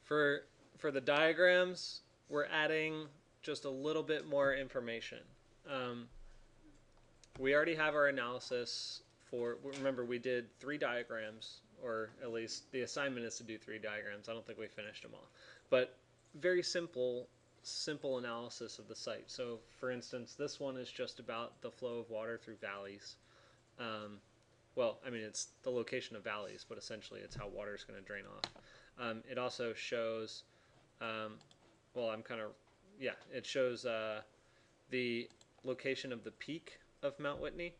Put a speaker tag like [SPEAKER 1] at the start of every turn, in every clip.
[SPEAKER 1] For for the diagrams, we're adding just a little bit more information. Um, we already have our analysis for. Remember, we did 3 diagrams, or at least the assignment is to do 3 diagrams. I don't think we finished them all, but very simple analysis of the site. So, for instance, this one is just about the flow of water through valleys. Um, well, I mean, it's the location of valleys, but essentially it's how water is going to drain off. It also shows, um, well, I'm kind of, yeah, it shows the location of the peak of Mount Whitney.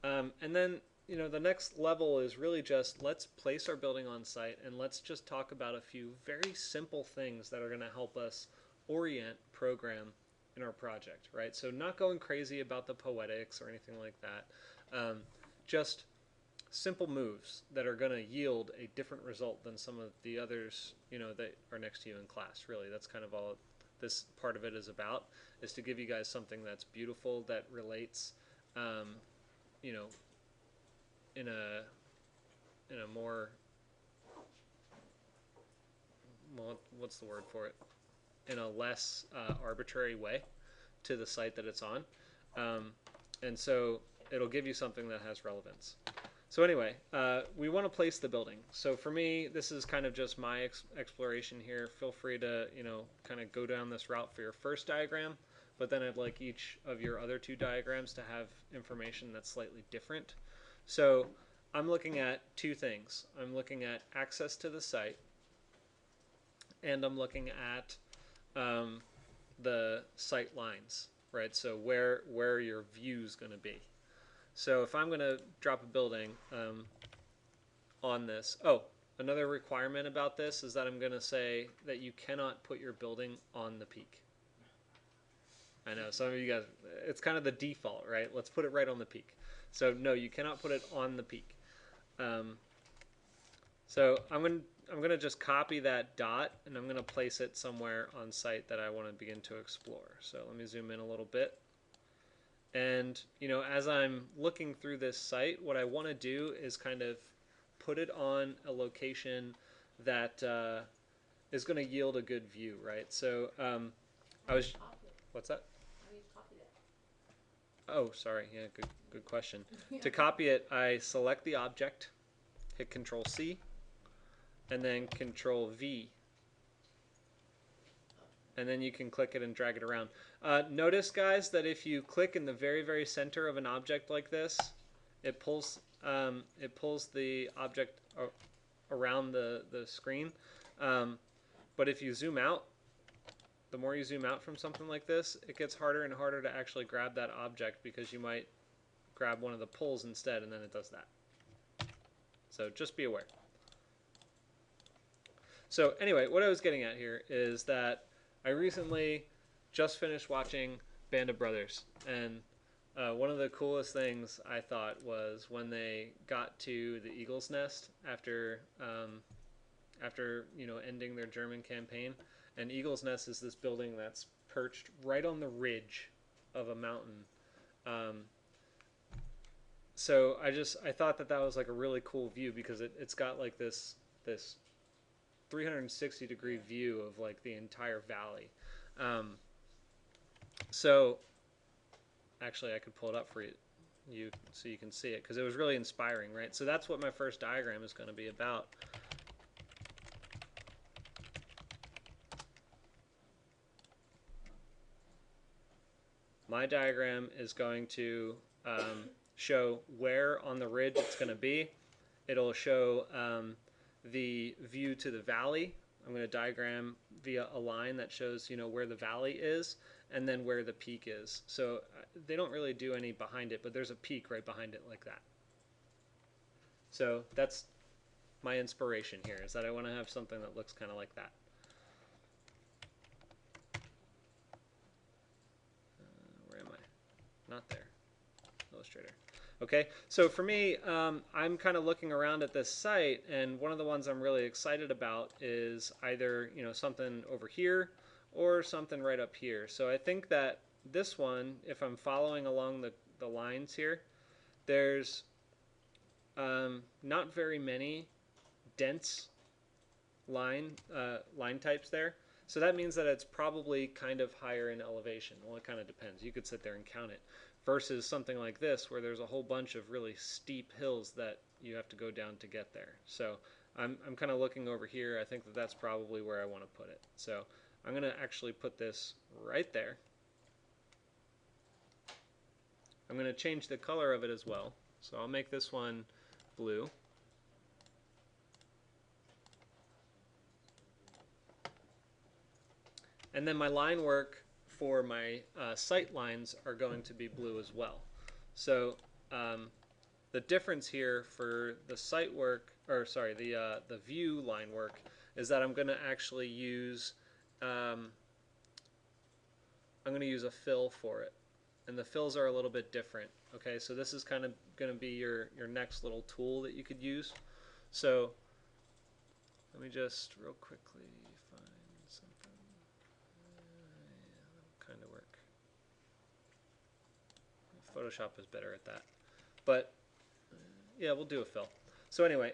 [SPEAKER 1] And then, the next level is really just let's place our building on site and let's just talk about a few very simple things that are going to help us orient program in our project, right? So not going crazy about the poetics or anything like that. Just simple moves that are going to yield a different result than some of the others, that are next to you in class. Really, that's kind of all this part of it is about, is to give you guys something that's beautiful, that relates, you know, in a more, well, what's the word for it? In a less arbitrary way to the site that it's on. And so it'll give you something that has relevance. So anyway, we want to place the building. So for me, this is kind of just my exploration here. Feel free to, kind of go down this route for your first diagram, but then I'd like each of your other 2 diagrams to have information that's slightly different. So I'm looking at 2 things. I'm looking at access to the site, and I'm looking at the sight lines, right? So where your view's going to be. So if I'm going to drop a building on this, another requirement about this is that I'm going to say that you cannot put your building on the peak. I know some of you guys, it's kind of the default, right? Let's put it right on the peak. So no, you cannot put it on the peak. So I'm going to just copy that dot and I'm going to place it somewhere on site that I want to begin to explore. So let me zoom in a little bit. And, as I'm looking through this site, what I want to do is kind of put it on a location that is going to yield a good view, right? So what's that? Oh, sorry. Yeah, good question. To copy it, I select the object, hit Control C, and then Control V. And then you can click it and drag it around. Notice, guys, that if you click in the very, very center of an object like this, it pulls the object around the screen. But if you zoom out, the more you zoom out from something like this, it gets harder and harder to actually grab that object because you might grab one of the pulls instead, and then it does that. So just be aware. So anyway, what I was getting at here is that I recently just finished watching Band of Brothers, and one of the coolest things I thought was when they got to the Eagle's Nest after ending their German campaign. And Eagle's Nest is this building that's perched right on the ridge of a mountain. So I thought that was like a really cool view because it's got like this 360-degree view of like the entire valley. So actually I could pull it up for you so you can see it because it was really inspiring, right? So that's what my first diagram is going to be about. My diagram is going to show where on the ridge it's going to be. It'll show the view to the valley. I'm going to diagram via a line that shows, where the valley is and then where the peak is. So they don't really do any behind it, but there's a peak right behind it like that. So that's my inspiration here, is that I want to have something that looks kind of like that. Where am I? Not there. Illustrator. Okay, so for me, I'm kind of looking around at this site, and one of the ones I'm really excited about is either something over here or something right up here. So I think that this one, if I'm following along the lines here, there's not very many dense line types there. So that means that it's probably kind of higher in elevation. Well, it kind of depends. You could sit there and count it. Versus something like this where there's a whole bunch of really steep hills that you have to go down to get there. So I'm kind of looking over here. I think that that's probably where I want to put it. So I'm going to actually put this right there. I'm going to change the color of it as well. So I'll make this one blue. And then my line work for my sight lines are going to be blue as well. So the difference here for the sight work, or sorry, the view line work, is that I'm going to actually use a fill for it, and the fills are a little bit different. Okay, so this is kind of going to be your next little tool that you could use. So let me just real quickly find something. That'll kind of work. Photoshop is better at that, but yeah, we'll do a fill. So anyway,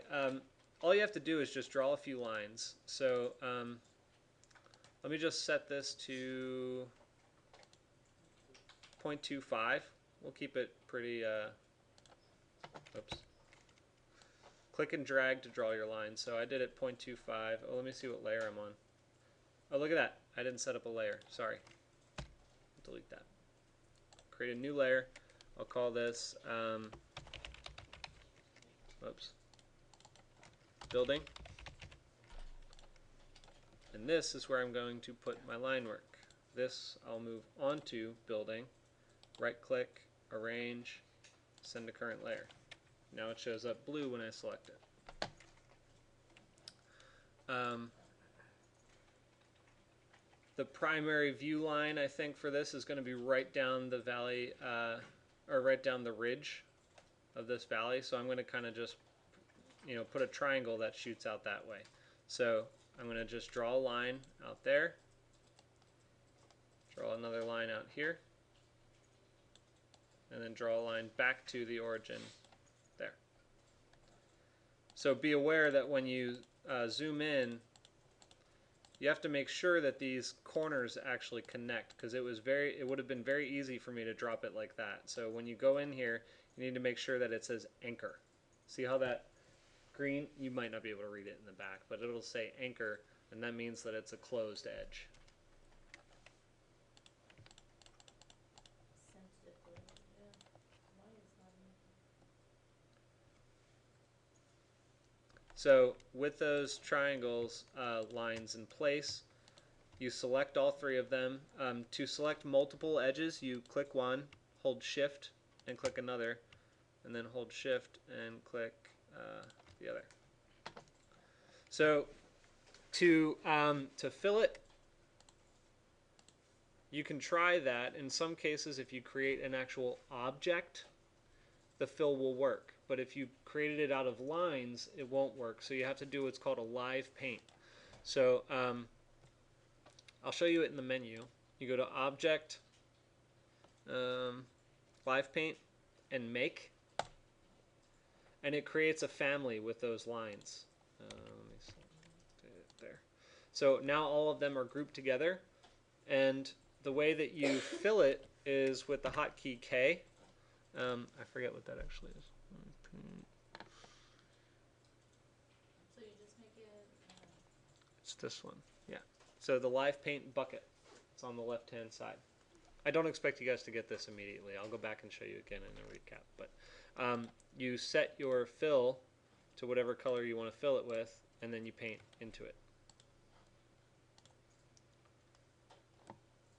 [SPEAKER 1] all you have to do is just draw a few lines. So let me just set this to 0.25. We'll keep it pretty, oops. Click and drag to draw your line. So I did it 0.25. Oh, let me see what layer I'm on. Oh, look at that. I didn't set up a layer. Sorry. Delete that. Create a new layer. I'll call this, oops, building. And this is where I'm going to put my line work. This I'll move onto building, right click, arrange, send to current layer. Now it shows up blue when I select it. The primary view line, I think, for this is going to be right down the valley, or right down the ridge of this valley. So I'm going to kind of just, put a triangle that shoots out that way. So I'm going to just draw a line out there, draw another line out here, and then draw a line back to the origin there. So be aware that when you zoom in, you have to make sure that these corners actually connect, because it would have been very easy for me to drop it like that. So when you go in here, you need to make sure that it says anchor. See how that green, you might not be able to read it in the back, but it'll say anchor, and that means that it's a closed edge. So with those triangles lines in place, you select all three of them. To select multiple edges, you click one, hold shift, and click another, and then hold shift and click the other. So to fill it, you can try that. In some cases, if you create an actual object, the fill will work. But if you created it out of lines, it won't work. So you have to do what's called a live paint. So I'll show you it in the menu. You go to Object, Live Paint, and Make, and it creates a family with those lines. Let me see, there. So now all of them are grouped together, and the way that you fill it is with the hotkey K. I forget what that actually is.
[SPEAKER 2] So you just make it...
[SPEAKER 1] It's this one, yeah. So the live paint bucket, it's on the left-hand side. I don't expect you guys to get this immediately. I'll go back and show you again in a recap. But you set your fill to whatever color you want to fill it with, and then you paint into it.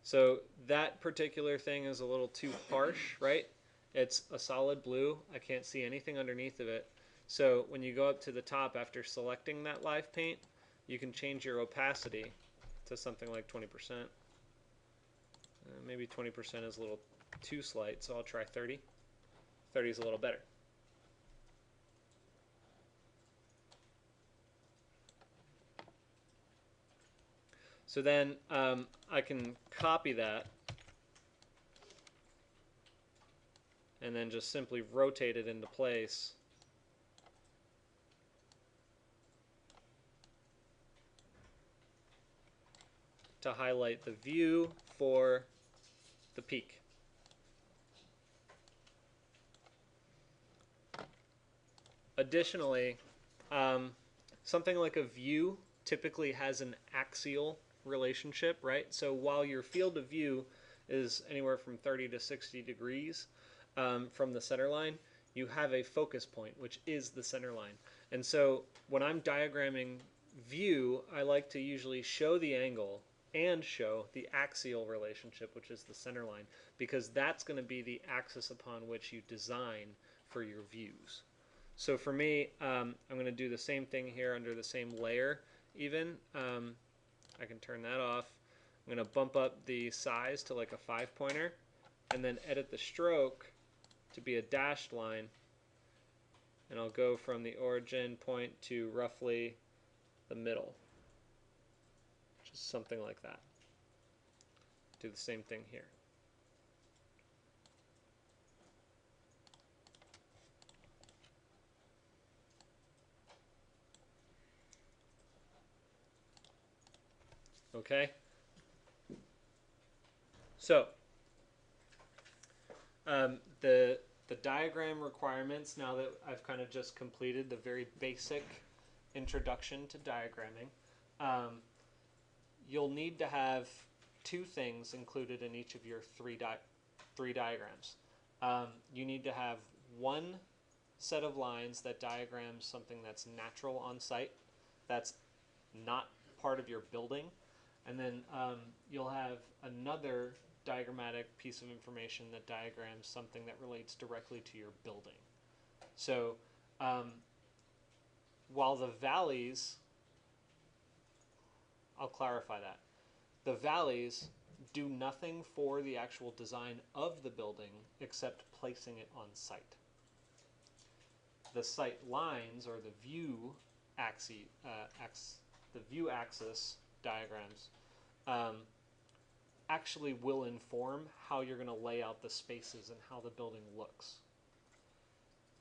[SPEAKER 1] So that particular thing is a little too harsh, right? It's a solid blue. I can't see anything underneath of it. So when you go up to the top after selecting that live paint, you can change your opacity to something like 20%. Maybe 20% is a little too slight, so I'll try 30. 30 is a little better. So then I can copy that and then just simply rotate it into place. to highlight the view for the peak. Additionally, something like a view typically has an axial relationship, right? So while your field of view is anywhere from 30 to 60 degrees from the center line, you have a focus point, which is the center line. And so when I'm diagramming view, I like to usually show the angle and show the axial relationship, which is the center line, because that's going to be the axis upon which you design for your views. So for me, I'm going to do the same thing here under the same layer even. I can turn that off. I'm going to bump up the size to like a 5-pointer and then edit the stroke to be a dashed line. And I'll go from the origin point to roughly the middle. Just something like that. Do the same thing here. Okay? So, the diagram requirements, now that I've kind of just completed the very basic introduction to diagramming, you'll need to have 2 things included in each of your three diagrams. You need to have one set of lines that diagrams something that's natural on site, that's not part of your building, and then you'll have another diagrammatic piece of information that diagrams something that relates directly to your building. So while the valleys, I'll clarify that. The valleys do nothing for the actual design of the building except placing it on site. The site lines, or the view axis diagrams, actually will inform how you're going to lay out the spaces and how the building looks.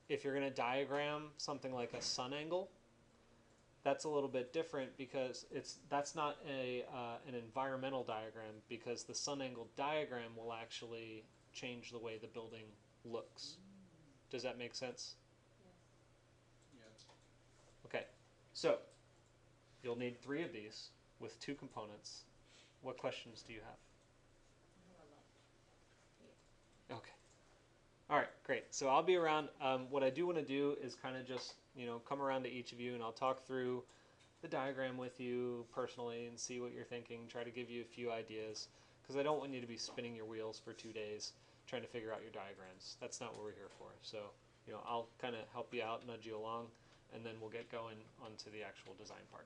[SPEAKER 1] If you're going to diagram something like a sun angle, that's a little bit different because that's not an environmental diagram, because the sun angle diagram will actually change the way the building looks. Does that make sense?
[SPEAKER 2] Yes.
[SPEAKER 1] Okay, so you'll need 3 of these with 2 components. What questions do you have? Okay. All right, great. So I'll be around. What I do want to do is kind of just, come around to each of you, and I'll talk through the diagram with you personally and see what you're thinking, try to give you a few ideas, because I don't want you to be spinning your wheels for 2 days trying to figure out your diagrams. That's not what we're here for. So, I'll kind of help you out, nudge you along, and then we'll get going onto the actual design part.